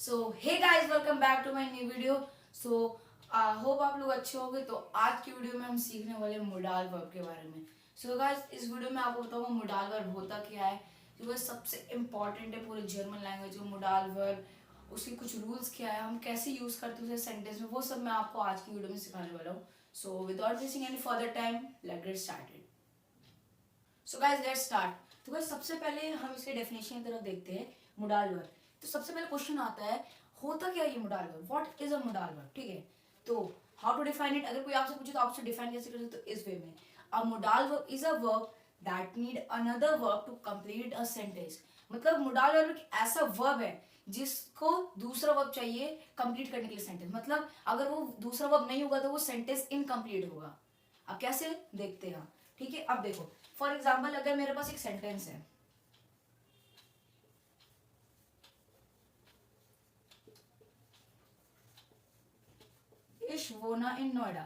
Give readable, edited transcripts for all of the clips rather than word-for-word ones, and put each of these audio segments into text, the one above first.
So hey guys, welcome back to my new video. So hope आप लोग अच्छे होंगे। तो आज की वीडियो में हम सीखने वाले मोडाल वर्ब के बारे में। सो गाइस, इस वीडियो में आपको बताऊंगा मोडाल वर्ब होता क्या है, जो वो सबसे इम्पॉर्टेंट है पूरे जर्मन लैंग्वेज में। मोडाल वर्ब उसके कुछ रूल्स क्या है, हम कैसे यूज करते हैं उसे सेंटेंस में, वो सब मैं आपको आज की वीडियो में सिखाने वाला हूँ। So without wasting any further time, let's get started. So guys, let's start. तो गाइस, सबसे पहले हम इसके डेफिनेशन की तरफ देखते हैं मोडाल वर्ब। तो सबसे पहले क्वेश्चन आता है, होता क्या है ये modal verb, what is a modal verb. ठीक है, तो हाउ टू डिफाइन इट। अगर कोई आपसे पूछे तो आपसे डिफाइन कैसे कर सकते हो, तो इस वे में a modal verb is a verb that need another verb to complete a sentence. मतलब मोडाल वर्ब एक ऐसा वर्ब है जिसको दूसरा वर्ब चाहिए कंप्लीट करने के लिए सेंटेंस। मतलब अगर वो दूसरा वर्ब नहीं होगा तो वो सेंटेंस इनकम्प्लीट होगा। अब कैसे देखते हैं। ठीक है, अब देखो फॉर एग्जाम्पल अगर मेरे पास एक सेंटेंस है, इश वोना इन नोएडा।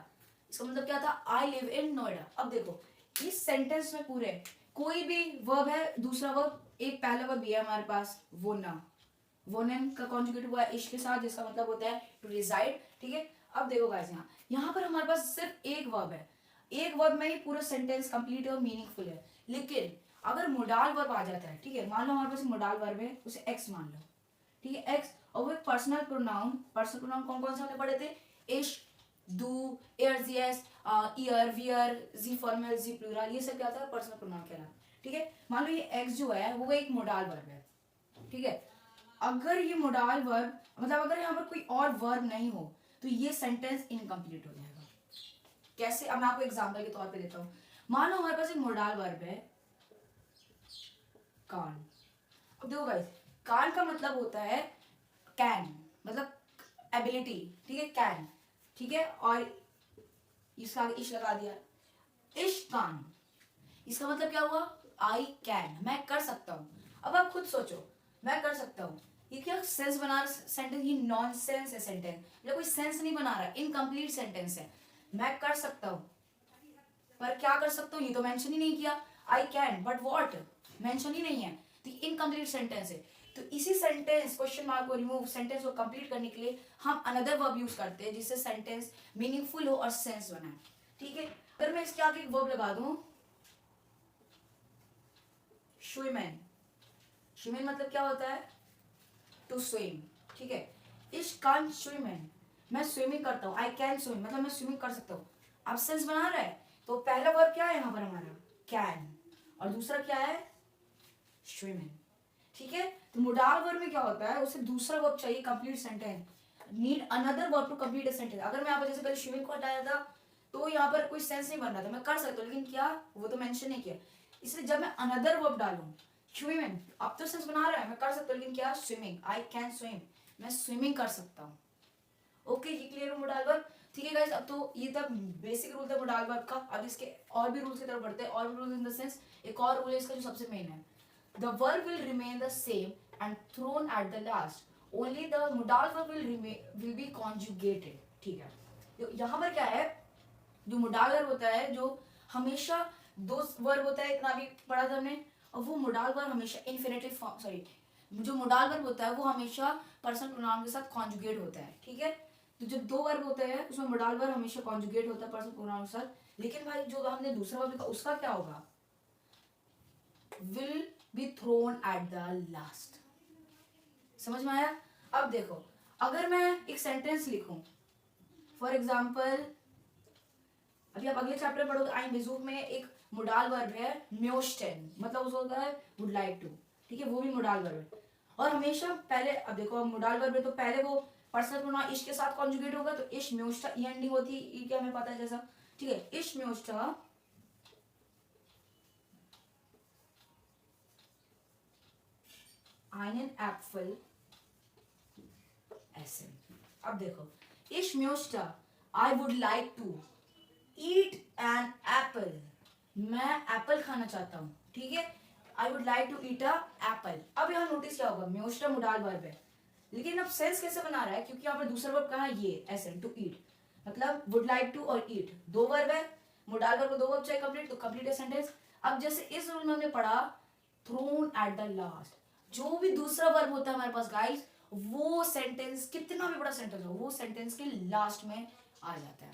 इसका मतलब क्या था, आई लिव इन नोएडा। अब देखो इस सेंटेंस में पूरे कोई भी वर्ब है, दूसरा वर्ब, एक पहला वर्ब भी है हमारे पास वोना। वोनेन का कॉन्जुगेट हुआ है इश के साथ, जिसका मतलब होता है टू रिजाइड। ठीक है, अब देखो गाइस, यहाँ पर हमारे पास सिर्फ एक वर्ब है। एक वर्ब में ही पूरा सेंटेंस कंप्लीट और मीनिंगफुल है। लेकिन अगर मोडाल वर्ब आ जाता है, ठीक है, मान लो हमारे पास मोडाल वर्ब है, उसे एक्स मान लो। ठीक है, एक्स, और वो एक पर्सनल प्रोनाउन। पर्सनल प्रोनाउन कौन कौन से हमने पढ़े थे, इश, डू, एयर, यस, ईयर, वियर, जी फॉर्मल, जी प्लूरल, ये सब क्या था, पर्सनल प्रोनाउन कहलाता है। ठीक है, मान लो ये एक्स जो है वो एक मोडाल वर्ब है। ठीक है, अगर ये मोडाल वर्ब, मतलब अगर यहाँ पर कोई और वर्ब नहीं हो तो ये सेंटेंस इनकम्प्लीट हो जाएगा। कैसे, अब मैं आपको एग्जांपल के तौर पे देता हूँ। मान लो हमारे पास एक मोडाल वर्ब है कान। अब देखो गाइस, कान का मतलब होता है कैन, मतलब एबिलिटी। ठीक है, कैन। ठीक है, और इसका आगे इश लगा दिया, इश कान। इसका मतलब क्या हुआ, आई कैन, मैं कर सकता हूं। अब आप खुद सोचो, मैं कर सकता हूं, ये क्या सेंस बना रहा सेंटेंस, ये नॉन सेंस है सेंटेंस, मतलब कोई सेंस नहीं बना रहा, इनकम्प्लीट सेंटेंस है। मैं कर सकता हूं, पर क्या कर सकता हूँ ये तो मेंशन ही नहीं किया। I can, but what, mention ही नहीं है, तो इनकम्प्लीट सेंटेंस है। तो इसी सेंटेंस, क्वेश्चन मार्क को रिमूव, सेंटेंस को कंप्लीट करने के लिए हम अनदर वर्ब यूज करते हैं जिससे सेंटेंस मीनिंगफुल हो और सेंस बनाए। ठीक है, अगर मैं इसके आगे एक वर्ब लगा दूं, स्विमेन। स्विमेन मतलब क्या होता है, टू स्विम। ठीक है, इश कान स्विमेन, मैं स्विमिंग करता हूँ। आई कैन स्विम, मतलब मैं स्विमिंग कर सकता हूँ। अब सेंस बना रहा है, तो पहला वर्ब क्या है यहाँ पर हमारा, कैन, और दूसरा क्या है, स्विमिंग। ठीक है, तो मोडाल वर्ब में क्या होता है, उसे दूसरा वर्ब चाहिए complete sentence, need another verb to complete a sentence. अगर मैं यहाँ पर जैसे पहले स्विमिंग को हटाया था तो यहाँ पर कोई सेंस नहीं बन रहा था, मैं कर सकता हूँ, लेकिन क्या, वो तो मेंशन नहीं किया। इसलिए जब मैं अनदर वर्ब डालूं, स्विमिंग, अब तो सेंस बना रहा है, मैं कर सकता हूँ, लेकिन क्या, स्विमिंग, आई कैन स्विम, मैं स्विमिंग कर सकता हूँ। ओके, ये क्लियर हो मोडाल वर्ब। ठीक है गाइस, अब तो ये तब बेसिक रूल था मोडाल वर्ब का। अब इसके और भी रूल्स की तरफ बढ़ते हैं, और भी रूल्स इन द सेंस, एक और रूल है इसका जो सबसे मेन है, the verb will remain the same and thrown at the last, only the modal verb will be conjugated। ठीक है, यहाँ पर क्या है, जो मोडाल वर्ब होता है, जो हमेशा दो वर्ब होता है, इतना भी पढ़ा था हमने, और वो मोडाल वर्ब हमेशा इन्फिनेटिव फॉर्म, सॉरी, जो मोडाल वर्ब होता है वो हमेशा पर्सन प्रोनाउन के साथ कॉन्जुगेट होता है। ठीक है, तो जो दो वर्ब होते हैं उसमें मोडाल वर्ब हमेशा कॉन्जुगेट होता है पर्सन प्रोनाउन के साथ। लेकिन भाई जो हमने दूसरा वर्ब लिखा उसका क्या होगा, will be thrown at the last। समझ में आया। अब देखो, अगर मैं एक सेंटेंस लिखूं, फॉर एग्जाम्पल, अभी आप अगले चैप्टर पढ़ोगे आई बेजूक में, एक मोडाल वर्ब है म्योस्टेन, मतलब उसको होता है वुड लाइक टू। ठीक है, वो भी मोडाल वर्ब है, और हमेशा पहले, अब देखो मोडाल वर्ब है तो पहले वो पर्सनल प्रोनाउन इश के साथ कॉन्जुगेट होगा, तो इश म्योस्टा ई एंडिंग होती है, ई क्या हमें पता है जैसा। ठीक है, इश म्योस्टा einen Apfel essen। अब देखो, ich möchte, I would like to eat an apple, मैं एप्पल खाना चाहता हूँ। ठीक है, I would like to eat a apple. अब यहाँ नोटिस क्या होगा, म्योस्टा मोडाल वर्ब है, लेकिन अब सेंस कैसे बना रहा है, क्योंकि यहाँ पर दूसरा वर्ब कहा है ये एसन, टू ईट, मतलब वुड लाइक टू और ईट, दो वर्ब है, मोडाल वर्ब को दो वर्ब चाहिए कंप्लीट, तो कंप्लीट है सेंटेंस। अब जैसे इस रूल में हमने पढ़ा, थ्रोन एट द लास्ट, जो भी दूसरा वर्ब होता है हमारे पास गाइस, वो सेंटेंस कितना भी बड़ा सेंटेंस हो वो सेंटेंस के लास्ट में आ जाता है।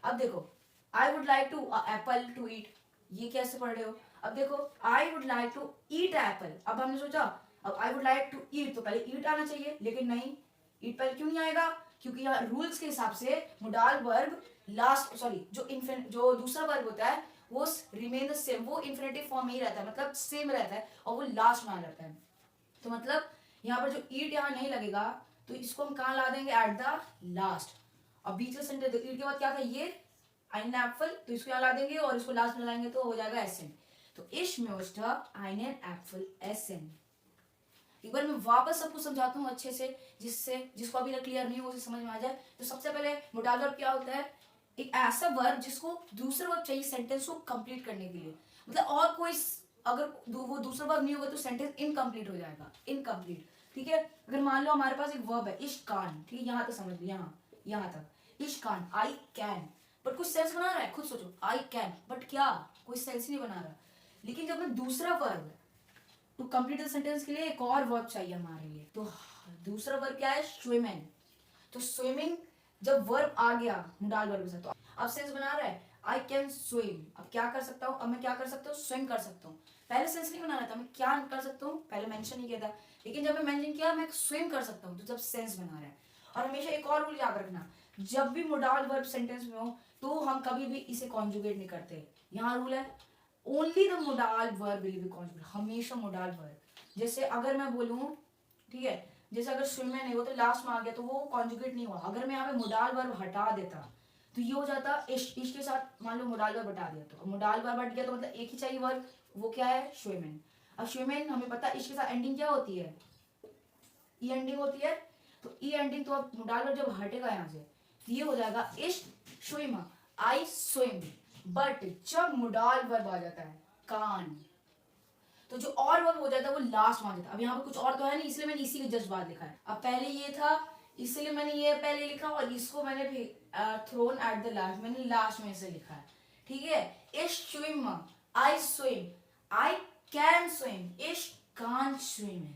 अब देखो I would like to apple to eat, ये कैसे पढ़ रहे हो? अब देखो I would like to eat apple, अब हमने सोचा अब I would like to eat तो पहले ईट आना चाहिए, लेकिन नहीं, ईट पहले क्यों नहीं आएगा? क्योंकि यहाँ रूल्स के हिसाब से मोडाल वर्ब लास्ट सॉरी जो दूसरा वर्ब होता है वो रिमेन द सेम, वो इन्फिनेटिव फॉर्म में ही रहता है, मतलब सेम रहता है और वो लास्ट में आ जाता है। तो मतलब यहाँ पर जो ईट यहाँ नहीं लगेगा तो इसको हम कहाँ ला देंगे? At the last. अब बीच का सेंटेंस ईट के बाद क्या था? ये einen Apfel, तो इसको यहाँ ला देंगे और इसको लास्ट में लाएंगे तो हो जाएगा एसन। तो ich möchte einen Apfel essen। एक बार मैं वापस सबको समझाता हूँ अच्छे से, जिसको अभी तक क्लियर नहीं हो उसे समझ में आ जाए। तो सबसे पहले मोडाल वर्ब क्या होता है? एक ऐसा वर्ब जिसको दूसरा वर्ब चाहिए सेंटेंस को कंप्लीट करने के लिए, मतलब और कोई अगर वो दूसरा वर्ब नहीं होगा तो सेंटेंस इनकम्प्लीट हो जाएगा, इनकम्प्लीट। ठीक है, अगर मान लो हमारे पास एक वर्ब है ich kann, ठीक है, यहाँ तक समझ लो, यहाँ तक ich kann, I can, but कुछ सेंस बना रहा है? खुद सोचो, आई कैन, बट क्या कोई सेंस नहीं बना रहा। लेकिन जब मैं दूसरा verb to complete the sentence के लिए एक और वर्ब चाहिए हमारे लिए, तो दूसरा वर्ब क्या है? स्विमिंग। तो स्विमिंग जब वर्ब आ गया मोडाल वर्ब के साथ तो अब सेंस बना रहा है, आई कैन स्विम। अब क्या कर सकता हूँ? अब मैं क्या कर सकता हूँ? स्विम कर सकता हूँ। पहले सेंस नहीं बना रहा था, मैं क्या कर सकता हूँ पहले मेंशन नहीं किया था, लेकिन जब मैं मेंशन किया मैं स्विम कर सकता हूँ तो जब सेंस बना रहा है। और हमेशा एक और रूल याद रखना, जब भी मोडाल वर्ब सेंटेंस में हो तो हम कभी भी इसे कॉन्जुगेट नहीं करते। यहाँ रूल है only the modal verb will be conjugate, हमेशा मोडाल वर्ब। जैसे अगर मैं बोलूँ, ठीक है, जैसे अगर स्विम में नहीं हो तो लास्ट में आ गया तो वो कॉन्जुगेट नहीं हुआ। अगर मैं यहाँ पे मोडाल वर्ब हटा देता तो ये हो जाता इश के साथ मान लो मोडाल वर्ब हटा दिया, तो मोडाल वर्ब हट गया तो मतलब एक ही चाहिए वर्ब, वो क्या है? स्विमिंग। अब स्विमिंग हमें पता है इश के साथ एंडिंग क्या होती है? ई एंडिंग होती है। तो ई एंडिंग तो अब मोडाल वर्ब जब हटेगा यहाँ से ये हो जाएगा इश स्विम, आई स्विम। बट जब मोडाल वर्ब आ जाता है कान, तो जो और वर्ब हो जाता है वो लास्ट में आ जाता है। अब यहाँ पे कुछ और तो है नहीं, इसलिए मैंने इसी के जस्ट बाद लिखा है। अब पहले ये था इसलिए मैंने ये पहले लिखा और इसको मैंने थ्रोन एट द लास्ट, मैंने लास्ट में से लिखा है। ठीक है, इश swim, I swim, I can swim, इश कांट स्विम।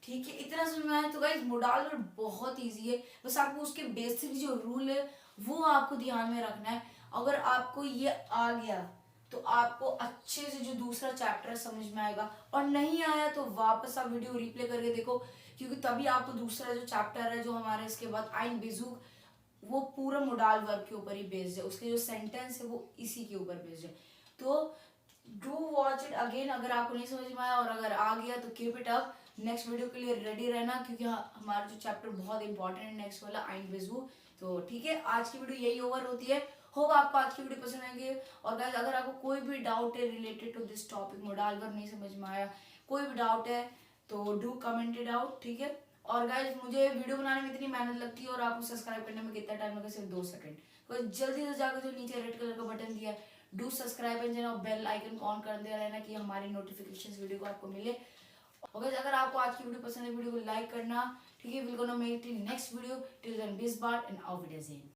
ठीक है, इतना समझ में आया? तो गाइस मोडाल वर्ब बहुत इजी है, बस आपको उसके बेसिक जो रूल है वो आपको ध्यान में रखना है। अगर आपको ये आ गया तो आपको अच्छे से जो दूसरा चैप्टर समझ में आएगा, और नहीं आया तो वापस आप वीडियो रिप्ले करके देखो, क्योंकि तभी आपको दूसरा जो चैप्टर है जो हमारे इसके बाद आइन बेजुक, वो पूरा मोडाल वर्ब के ऊपर ही बेस्ड है, उसके जो सेंटेंस है वो इसी के ऊपर बेस्ड है। तो डू वॉच इट अगेन अगर आपको नहीं समझ में आया, और अगर आ गया तो keep it up, next video के लिए रेडी रहना, क्योंकि हमारा जो चैप्टर बहुत इंपॉर्टेंट है नेक्स्ट वाला आइन बेजू। तो ठीक है, आज की वीडियो यही ओवर होती है। होप आपको आज की वीडियो पसंद आएंगे। और गाइस अगर आपको कोई भी डाउट है related to this topic, modal verb नहीं समझ में आया, कोई भी डाउट है तो डू कमेंट इट आउट। ठीक है, और गाइस मुझे वीडियो बनाने में इतनी मेहनत लगती है और आपको सब्सक्राइब करने में कितना टाइम लगा? सिर्फ 2 सेकंड। तो जल्दी से जाकर जो नीचे रेड कलर का बटन दिया है डू सब्सक्राइब एंड और बेल आइकन ऑन कर दे रहना कि हमारी नोटिफिकेशंस वीडियो को आपको मिले। और अगर आपको आज की वीडियो पसंद है वीडियो को लाइक करना। ठीक है, will gonna make it in next video. Till then बीस बार एंड ऑफ विद